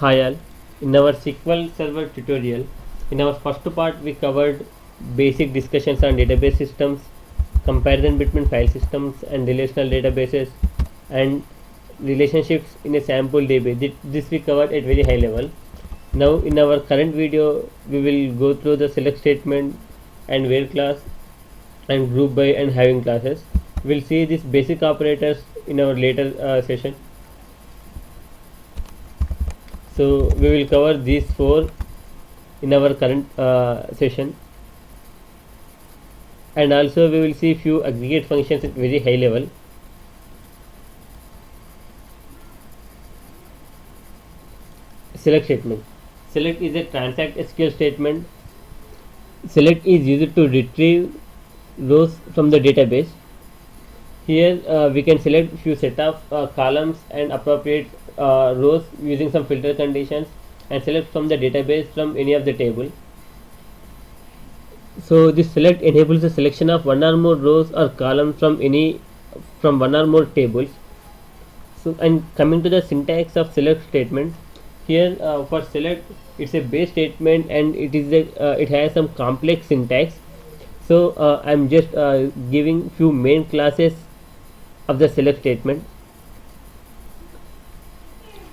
Hi all. In our SQL Server tutorial, in our first part we covered basic discussions on database systems, comparison between file systems and relational databases, and relationships in a sample DB. This we covered at very high level. Now in our current video we will go through the select statement and where class and group by and having classes. We'll see these basic operators in our later session. So we will cover these four in our current session, and also we will see few aggregate functions at very high level. Select statement. Select is a transact SQL statement. Select is used to retrieve rows from the database. Here we can select few set of columns and appropriate rows using some filter conditions, and select from the database from any of the table. So this select enables the selection of one or more rows or columns from one or more tables. So, and coming to the syntax of select statement, here for select it's a base statement and it has some complex syntax. So I'm just giving few main classes of the select statement.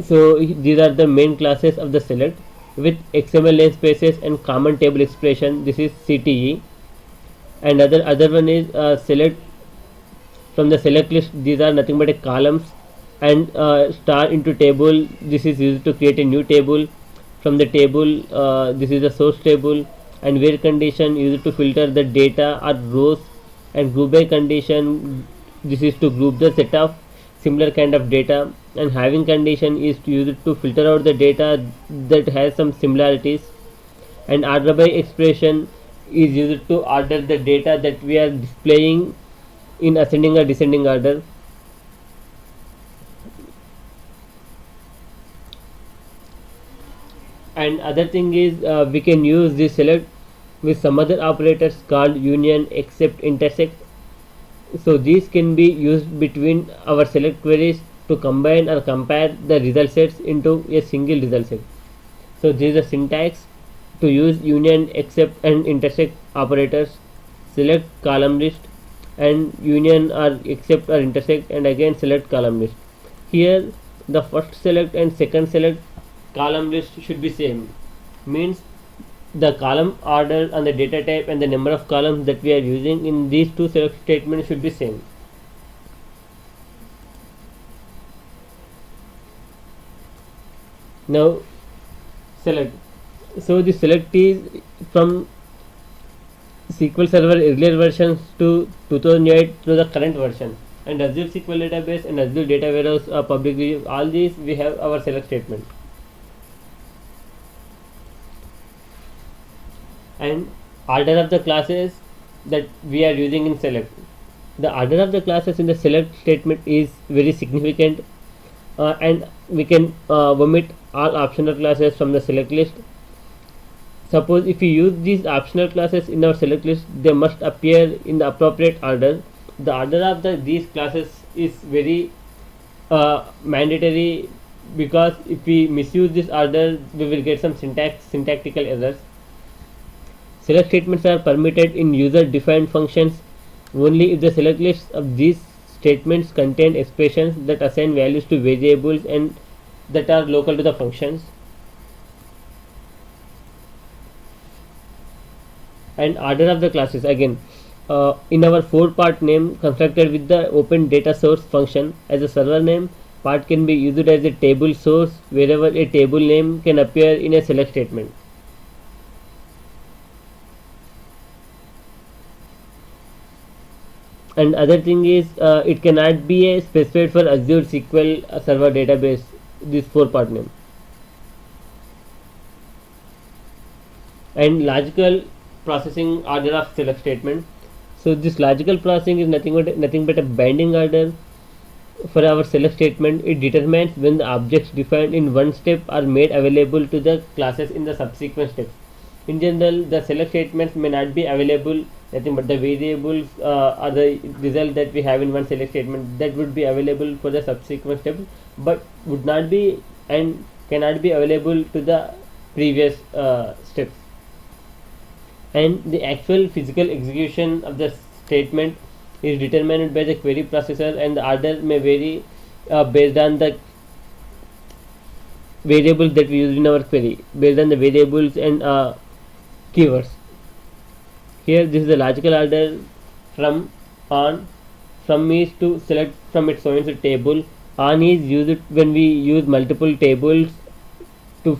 So these are the main classes of the select with XML namespaces and common table expression. This is CTE, and other one is select from the select list. These are nothing but a columns, and star into table. This is used to create a new table. From the table, this is the source table, and where condition used to filter the data or rows, and group by condition. This is to group the set of similar kind of data, and having condition is used to filter out the data that has some similarities, and order by expression is used to order the data that we are displaying in ascending or descending order. And other thing is we can use this select with some other operators called union, except, intersect. So these can be used between our select queries to combine or compare the result sets into a single result set. So this is a syntax to use union, except and intersect operators. Select column list and union or except or intersect, and again select column list. Here the first select and second select column list should be same, means the column order and the data type and the number of columns that we are using in these two select statements should be same. Now select. So the select is from SQL Server earlier versions to 2008 to the current version, and Azure SQL database and Azure data warehouse are publicly, all these we have our select statement. And order of the classes that we are using in select. The order of the classes in the select statement is very significant, and we can omit all optional classes from the select list. Suppose if we use these optional classes in our select list, they must appear in the appropriate order. The order of these classes is very mandatory, because if we misuse this order we will get some syntactical errors. Select statements are permitted in user defined functions only if the select list of these statements contain expressions that assign values to variables and that are local to the functions. And order of the classes, again in our 4-part name constructed with the open data source function as a server name, part can be used as a table source wherever a table name can appear in a select statement. And other thing is it cannot be specified for Azure SQL Server database, this 4-part name. And logical processing order of select statement. So this logical processing is nothing but a binding order for our select statement. It determines when the objects defined in one step are made available to the classes in the subsequent steps. In general, the select statements may not be available, nothing but the variables or the result that we have in one select statement that would be available for the subsequent steps, but would not be, and cannot be available to the previous steps, and the actual physical execution of the statement is determined by the query processor, and the order may vary based on the variables that we use in our query, based on the variables and keywords. Here this is the logical order from on. From is to select from its own table. On is used when we use multiple tables to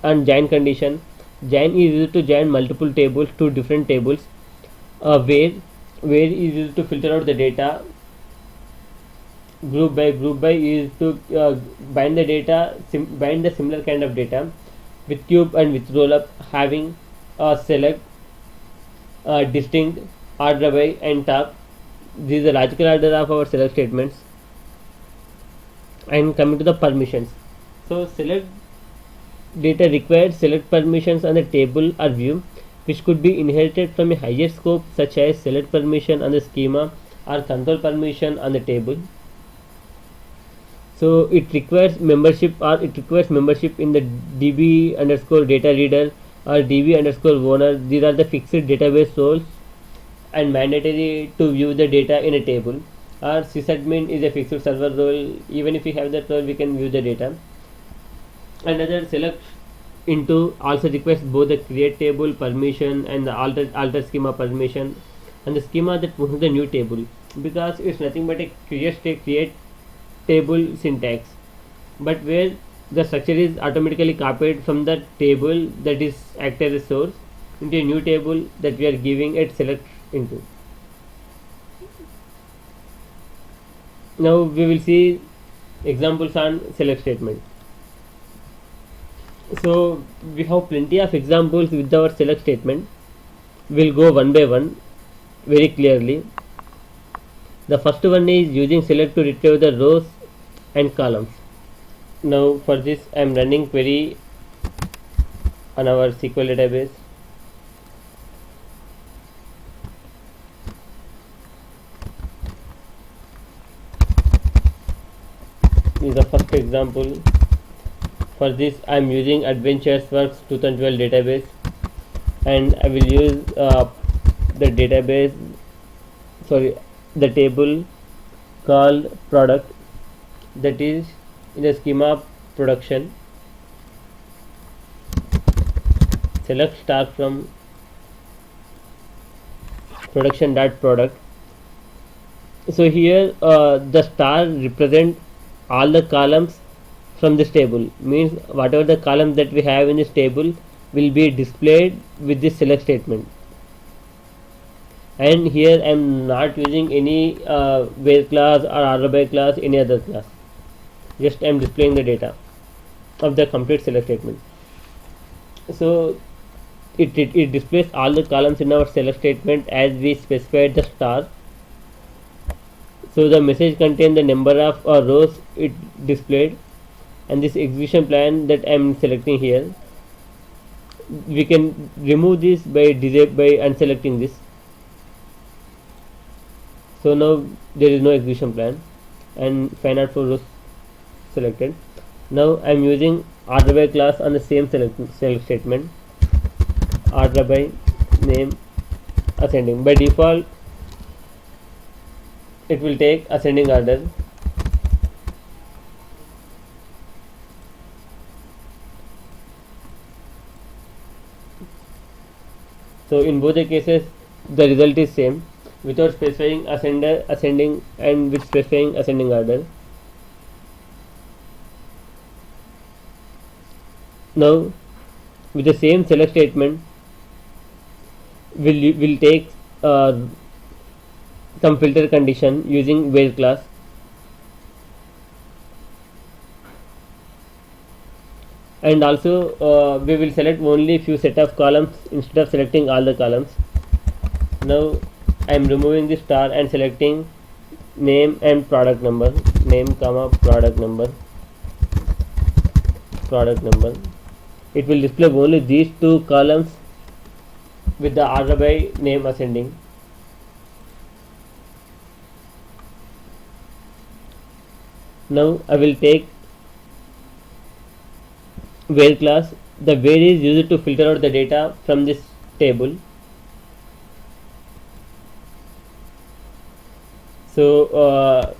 on join condition. Join is used to join multiple tables to different tables. Where is used to filter out the data. Group by is to bind the data, bind the similar kind of data. With cube and with roll up, having select, distinct, order by, and top. This is the logical order of our select statements. And coming to the permissions, so select data requires select permissions on the table or view, which could be inherited from a higher scope, such as select permission on the schema or control permission on the table. So it requires membership in the db underscore data reader or db underscore owner. These are the fixed database roles and mandatory to view the data in a table. Or sysadmin is a fixed server role. Even if we have that role, we can view the data. Another select into also requires both the create table permission and the alter schema permission, and the schema that moves the new table, because it's nothing but a create table syntax, but where the structure is automatically copied from the table that is act as a source into a new table that we are giving it select into. Now we will see examples on select statement. So we have plenty of examples with our select statement. We'll go one by one very clearly. The first one is using select to retrieve the rows and columns. Now for this I am running query on our SQL database. This is the first example. For this I am using AdventuresWorks 2012 database, and I will use the table called product, that is in the schema production. Select star from production.product. So here the star represent all the columns from this table, means whatever the columns that we have in this table will be displayed with this select statement. And here I am not using any where class or order by class, any other class, just I am displaying the data of the complete select statement. So it displays all the columns in our select statement as we specified the star. So the message contains the number of rows it displayed, and this execution plan that I am selecting here, we can remove this by unselecting this. So now there is no execution plan, and find out for rows selected. Now I am using order by class on the same select statement. Order by name ascending. By default it will take ascending order. So in both the cases the result is same, without specifying ascending and with specifying ascending order. Now with the same select statement will take some filter condition using where class, and also we will select only few set of columns instead of selecting all the columns. Now I am removing the star and selecting name and product number, name comma product number. It will display only these two columns with the order by name ascending. Now I will take where class. The where is used to filter out the data from this table. So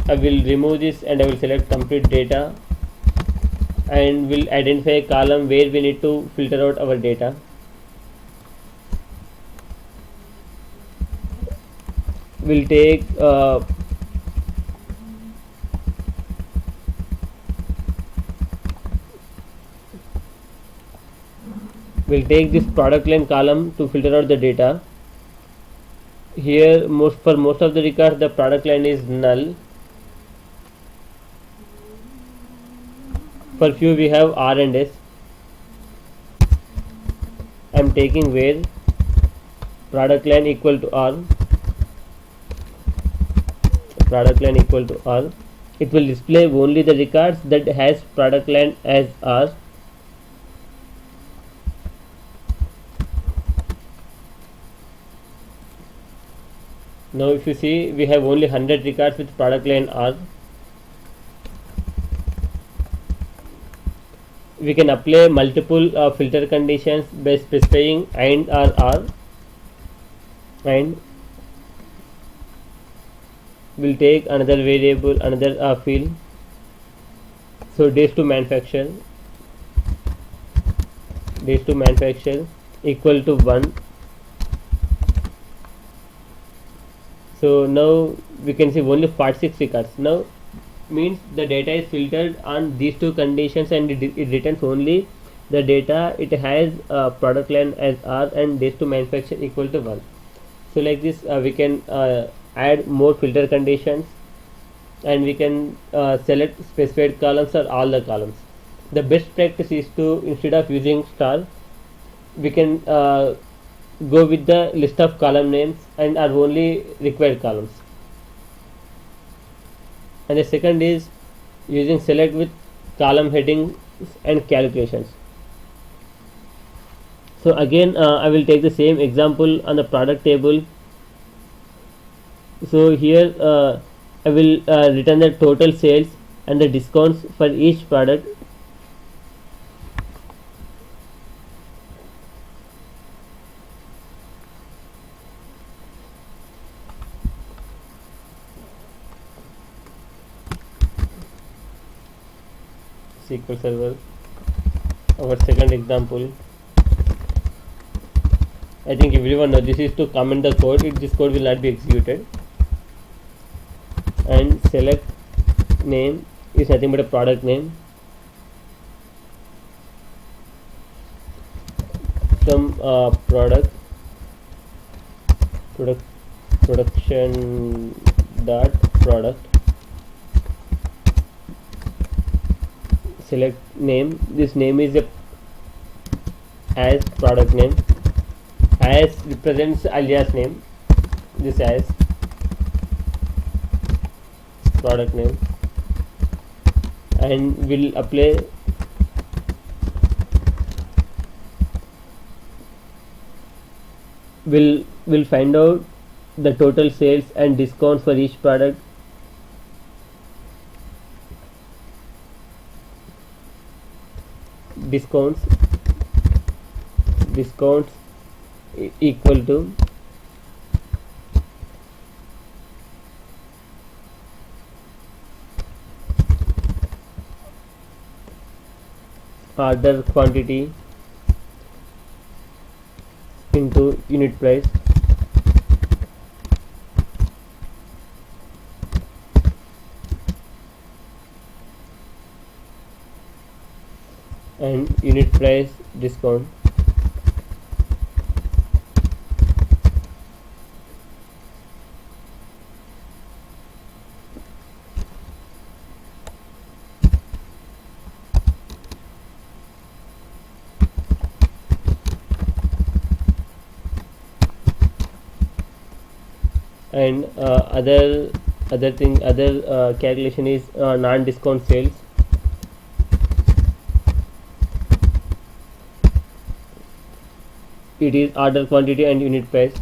I will remove this and I will select complete data and will identify a column where we need to filter out our data. We'll take this product line column to filter out the data. Here for most of the records the product line is null. For few we have R and S. I am taking where product line equal to R. Product line equal to R. It will display only the records that has product line as R. Now if you see, we have only 100 records with product line R. We can apply multiple filter conditions by specifying and or R, and we'll take another variable, another field. So days to manufacture equal to 1. So now we can see only 46 records. Now means the data is filtered on these two conditions and it returns only the data it has product line as R and days to manufacture equal to 1. So like this we can add more filter conditions and we can select specified columns or all the columns. The best practice is to, instead of using star, we can go with the list of column names and are only required columns. And the second is using select with column headings and calculations. So again I will take the same example on the product table. So here I will return the total sales and the discounts for each product. SQL Server, our second example. I think everyone knows this is to comment the code. This code will not be executed. And select name is nothing but a product name. From production dot product. Select name. This name is as product name. As represents alias name. This as product name, and will apply will find out the total sales and discounts for each product. Discounts equal to order quantity into unit price. And unit price discount. And other calculation is non-discount sales. It is order quantity and unit price.